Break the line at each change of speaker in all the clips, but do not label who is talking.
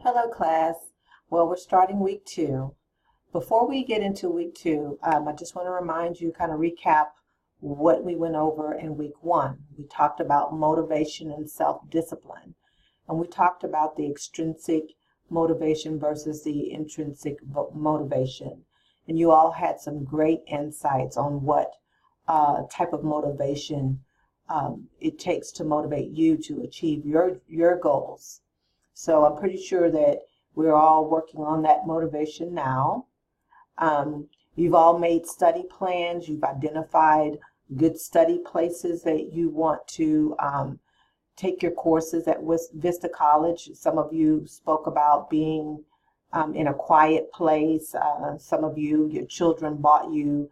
Hello class. Well, we're starting week 2. Before we get into week 2, I just want to remind you, kind of recap what we went over in week 1. We talked about motivation and self-discipline, and we talked about the extrinsic motivation versus the intrinsic motivation. And you all had some great insights on what type of motivation it takes to motivate you to achieve your goals. So I'm pretty sure that we're all working on that motivation now. You've all made study plans. You've identified good study places that you want to take your courses at Vista College. Some of you spoke about being in a quiet place. Some of you, your children bought you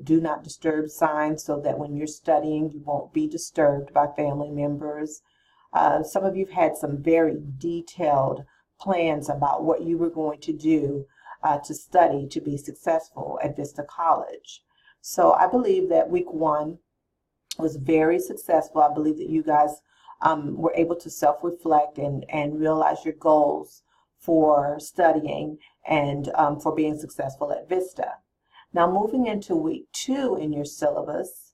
do not disturb signs so that when you're studying, you won't be disturbed by family members. Some of you have had some very detailed plans about what you were going to do to study to be successful at Vista College. So I believe that week 1 was very successful. I believe that you guys were able to self-reflect and realize your goals for studying and for being successful at Vista. Now moving into week 2 in your syllabus,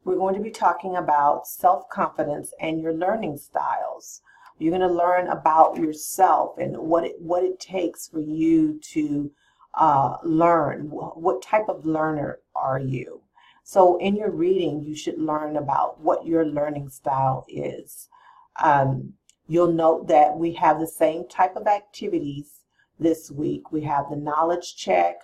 we're going to be talking about self-confidence and your learning styles. You're going to learn about yourself and what it takes for you to learn. What type of learner are you? So in your reading, you should learn about what your learning style is. You'll note that we have the same type of activities this week. We have the knowledge check.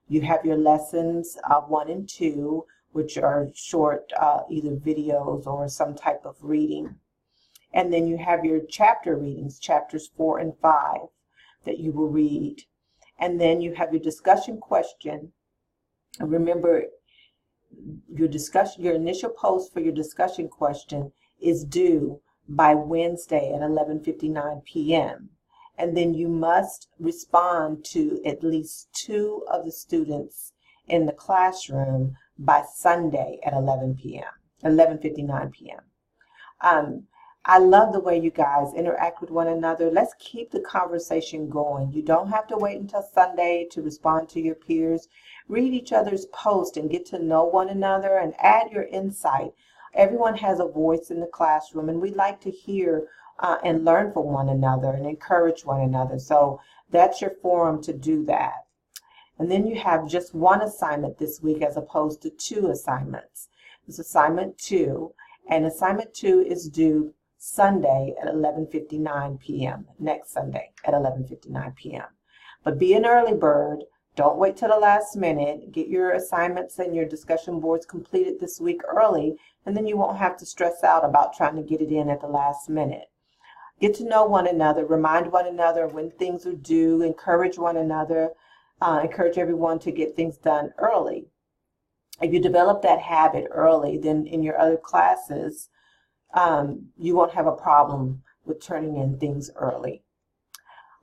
You have your lessons 1 and 2, which are short either videos or some type of reading. And then you have your chapter readings, chapters 4 and 5 that you will read. And then you have your discussion question. And remember, your initial post for your discussion question is due by Wednesday at 11:59 p.m. And then you must respond to at least 2 of the students in the classroom by Sunday at 11:59 p.m. I love the way you guys interact with one another. Let's keep the conversation going. You don't have to wait until Sunday to respond to your peers. Read each other's posts and get to know one another and add your insight. Everyone has a voice in the classroom, and we like to hear and learn from one another and encourage one another. So that's your forum to do that. And then you have just 1 assignment this week as opposed to 2 assignments. It's assignment 2, and assignment 2 is due Sunday at 11:59 p.m., next Sunday at 11:59 p.m. But be an early bird. Don't wait till the last minute. Get your assignments and your discussion boards completed this week early, and then you won't have to stress out about trying to get it in at the last minute. Get to know one another, remind one another when things are due, encourage one another, encourage everyone to get things done early. If you develop that habit early, then in your other classes, you won't have a problem with turning in things early.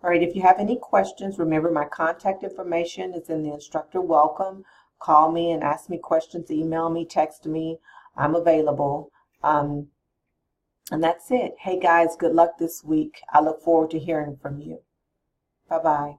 All right, if you have any questions, remember my contact information is in the instructor welcome. Call me and ask me questions, email me, text me. I'm available. And that's it. Hey guys, good luck this week. I look forward to hearing from you. Bye-bye.